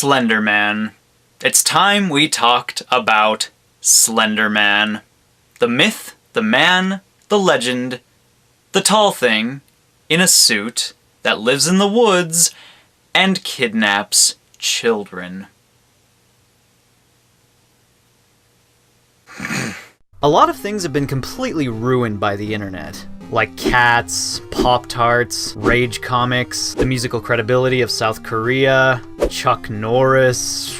SLENDERMAN. It's time we talked about SLENDERMAN. The myth, the man, the legend, the tall thing in a suit that lives in the woods and kidnaps children. A lot of things have been completely ruined by the internet. Like cats, Pop-Tarts, rage comics, the musical credibility of South Korea, Chuck Norris.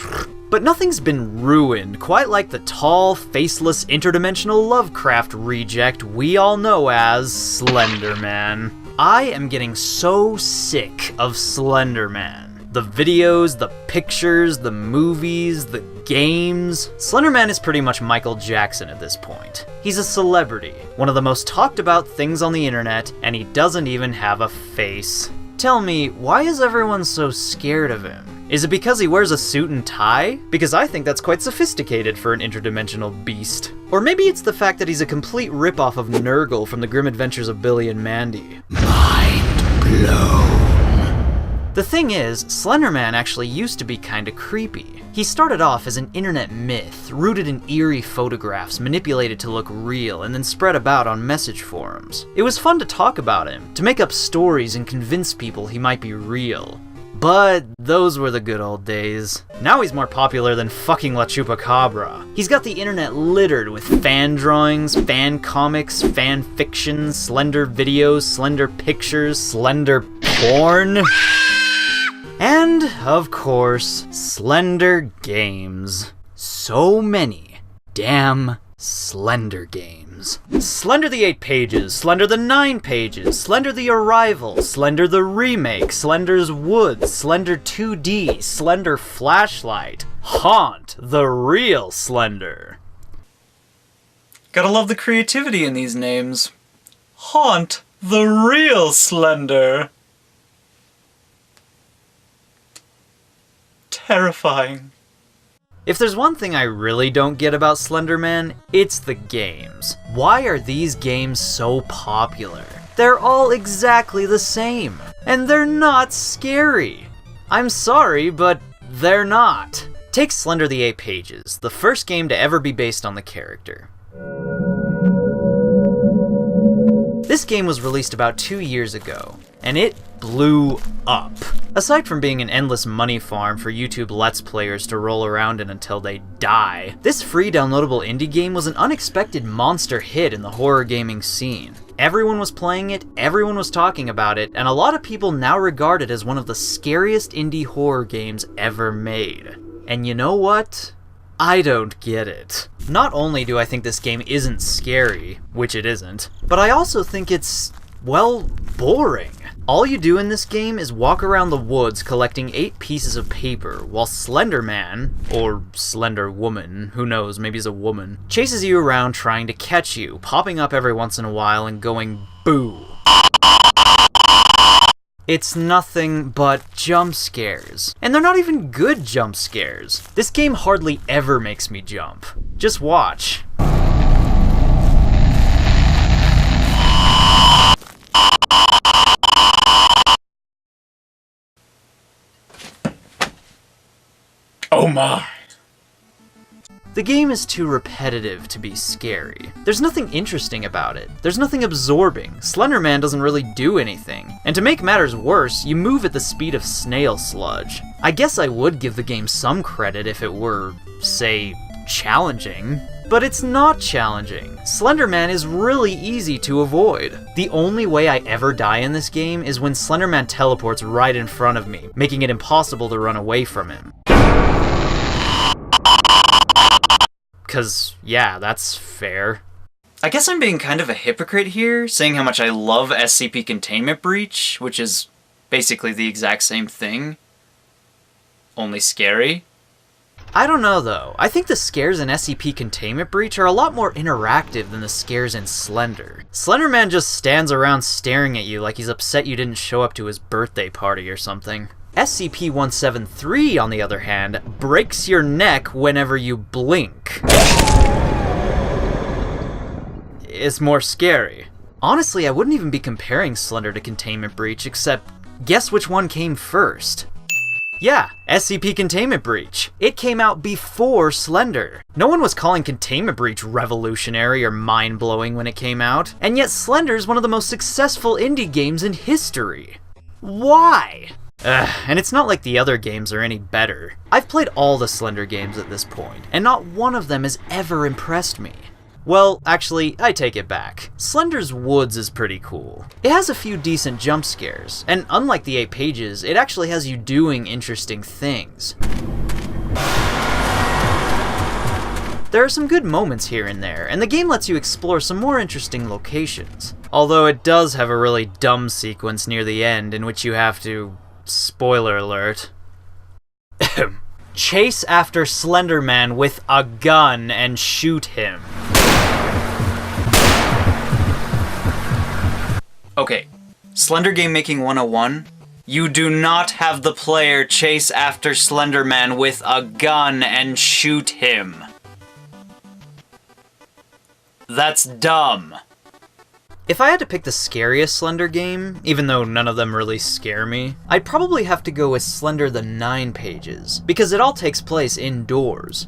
But nothing's been ruined quite like the tall, faceless, interdimensional Lovecraft reject we all know as SLENDERMAN. I am getting so sick of SLENDERMAN. The videos, the pictures, the movies, the games. SLENDERMAN is pretty much Michael Jackson at this point. He's a celebrity, one of the most talked about things on the internet, and he doesn't even have a face. Tell me, why is everyone so scared of him? Is it because he wears a suit and tie? Because I think that's quite sophisticated for an interdimensional beast. Or maybe it's the fact that he's a complete ripoff of Nurgle from the Grim Adventures of Billy and Mandy. Mind blown. The thing is, SLENDERMAN actually used to be kinda creepy. He started off as an internet myth, rooted in eerie photographs manipulated to look real and then spread about on message forums. It was fun to talk about him, to make up stories and convince people he might be real. But those were the good old days. Now he's more popular than fucking La Chupacabra. He's got the internet littered with fan drawings, fan comics, fan fiction, slender videos, slender pictures, slender porn. And, of course, Slender games. So many damn Slender games. Slender the 8 pages, Slender the 9 pages, Slender the Arrival, Slender the Remake, Slender's Woods, Slender 2D, Slender Flashlight, Haunt, the real Slender. Gotta love the creativity in these names. Haunt, the real Slender. Terrifying. If there's one thing I really don't get about SLENDERMAN, it's the games. Why are these games so popular? They're all exactly the same, and they're not scary. I'm sorry, but they're not. Take Slender the 8 Pages, the first game to ever be based on the character. This game was released about 2 years ago, and it blew up. Aside from being an endless money farm for YouTube Let's Players to roll around in until they die, this free downloadable indie game was an unexpected monster hit in the horror gaming scene. Everyone was playing it, everyone was talking about it, and a lot of people now regard it as one of the scariest indie horror games ever made. And you know what? I don't get it. Not only do I think this game isn't scary, which it isn't, but I also think it's, well, boring. All you do in this game is walk around the woods collecting 8 pieces of paper, while SLENDERMAN, or Slender Woman, who knows, maybe he's a woman, chases you around trying to catch you, popping up every once in a while and going boo. It's nothing but jump scares. And they're not even good jump scares. This game hardly ever makes me jump. Just watch. Oh my. The game is too repetitive to be scary. There's nothing interesting about it. There's nothing absorbing. SLENDERMAN doesn't really do anything. And to make matters worse, you move at the speed of snail sludge. I guess I would give the game some credit if it were, say, challenging. But it's not challenging. SLENDERMAN is really easy to avoid. The only way I ever die in this game is when SLENDERMAN teleports right in front of me, making it impossible to run away from him. 'Cause, yeah, that's fair. I guess I'm being kind of a hypocrite here, saying how much I love SCP Containment Breach, which is basically the exact same thing, only scary. I don't know though. I think the scares in SCP Containment Breach are a lot more interactive than the scares in Slender. SLENDERMAN just stands around staring at you like he's upset you didn't show up to his birthday party or something. SCP-173, on the other hand, breaks your neck whenever you blink. It's more scary. Honestly, I wouldn't even be comparing Slender to Containment Breach, except guess which one came first? Yeah, SCP Containment Breach. It came out before Slender. No one was calling Containment Breach revolutionary or mind-blowing when it came out, and yet Slender is one of the most successful indie games in history. Why? And it's not like the other games are any better. I've played all the Slender games at this point, and not one of them has ever impressed me. Well, actually, I take it back. Slender's Woods is pretty cool. It has a few decent jump scares, and unlike the 8 pages, it actually has you doing interesting things. There are some good moments here and there, and the game lets you explore some more interesting locations. Although it does have a really dumb sequence near the end in which you have to... spoiler alert. Chase after SLENDERMAN with a gun and shoot him. Okay, Slender Game Making 101. You do not have the player chase after SLENDERMAN with a gun and shoot him. That's dumb. If I had to pick the scariest Slender game, even though none of them really scare me, I'd probably have to go with Slender the 9 pages, because it all takes place indoors.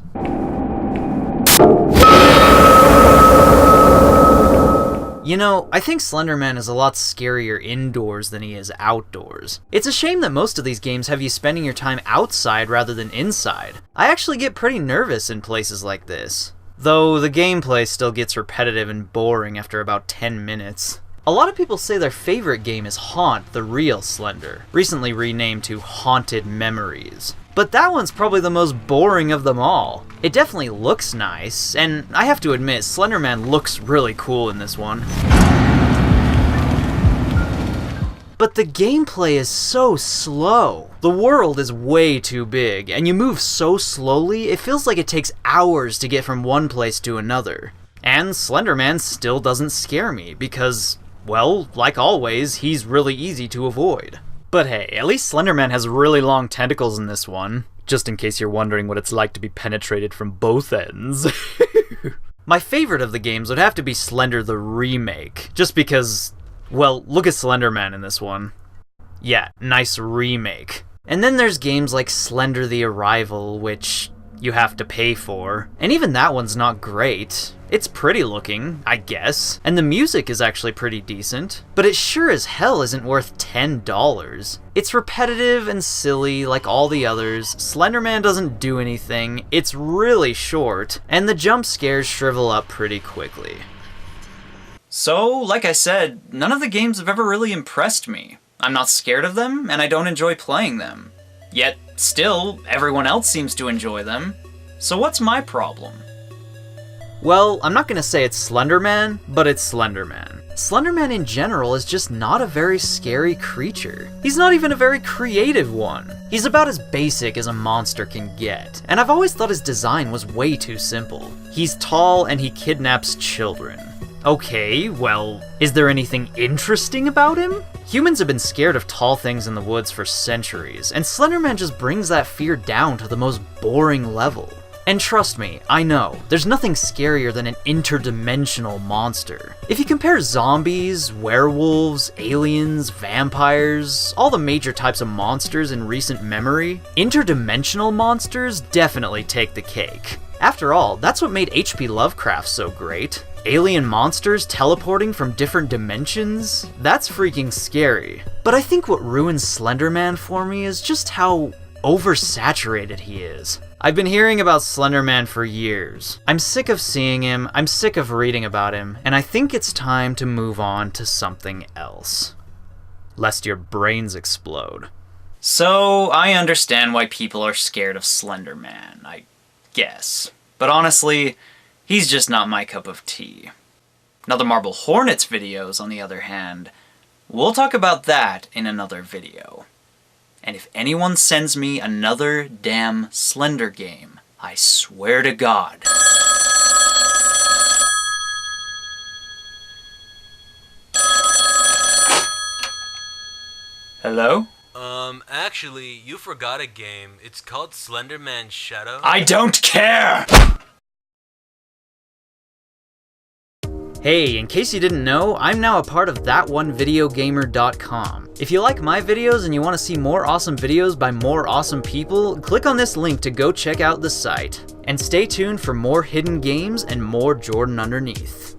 You know, I think SLENDERMAN is a lot scarier indoors than he is outdoors. It's a shame that most of these games have you spending your time outside rather than inside. I actually get pretty nervous in places like this. Though the gameplay still gets repetitive and boring after about 10 minutes. A lot of people say their favorite game is Haunt, the real Slender, recently renamed to Haunted Memories. But that one's probably the most boring of them all. It definitely looks nice, and I have to admit, SLENDERMAN looks really cool in this one. But the gameplay is so slow. The world is way too big, and you move so slowly, it feels like it takes hours to get from one place to another. And SLENDERMAN still doesn't scare me, because, well, like always, he's really easy to avoid. But hey, at least SLENDERMAN has really long tentacles in this one, just in case you're wondering what it's like to be penetrated from both ends. My favorite of the games would have to be Slender the Remake, just because, well, look at SLENDERMAN in this one. Yeah, nice remake. And then there's games like Slender the Arrival, which you have to pay for, and even that one's not great. It's pretty looking, I guess, and the music is actually pretty decent, but it sure as hell isn't worth $10. It's repetitive and silly like all the others, SLENDERMAN doesn't do anything, it's really short, and the jump scares shrivel up pretty quickly. So, like I said, none of the games have ever really impressed me. I'm not scared of them, and I don't enjoy playing them. Yet, still, everyone else seems to enjoy them. So what's my problem? Well, I'm not gonna say it's SLENDERMAN, but it's SLENDERMAN. SLENDERMAN in general is just not a very scary creature. He's not even a very creative one. He's about as basic as a monster can get, and I've always thought his design was way too simple. He's tall and he kidnaps children. Okay, well, is there anything interesting about him? Humans have been scared of tall things in the woods for centuries, and SLENDERMAN just brings that fear down to the most boring level. And trust me, I know, there's nothing scarier than an interdimensional monster. If you compare zombies, werewolves, aliens, vampires, all the major types of monsters in recent memory, interdimensional monsters definitely take the cake. After all, that's what made H.P. Lovecraft so great. Alien monsters teleporting from different dimensions? That's freaking scary. But I think what ruins SLENDERMAN for me is just how oversaturated he is. I've been hearing about SLENDERMAN for years. I'm sick of seeing him, I'm sick of reading about him, and I think it's time to move on to something else. Lest your brains explode. So, I understand why people are scared of SLENDERMAN, I guess. But honestly, he's just not my cup of tea. Now the Marble Hornets videos, on the other hand, we'll talk about that in another video. And if anyone sends me another damn Slender game, I swear to God. Hello? Actually, you forgot a game. It's called SLENDERMAN Shadow. I don't care! Hey, in case you didn't know, I'm now a part of ThatOneVideoGamer.com. If you like my videos and you want to see more awesome videos by more awesome people, click on this link to go check out the site. And stay tuned for more hidden games and more Jordan Underneath.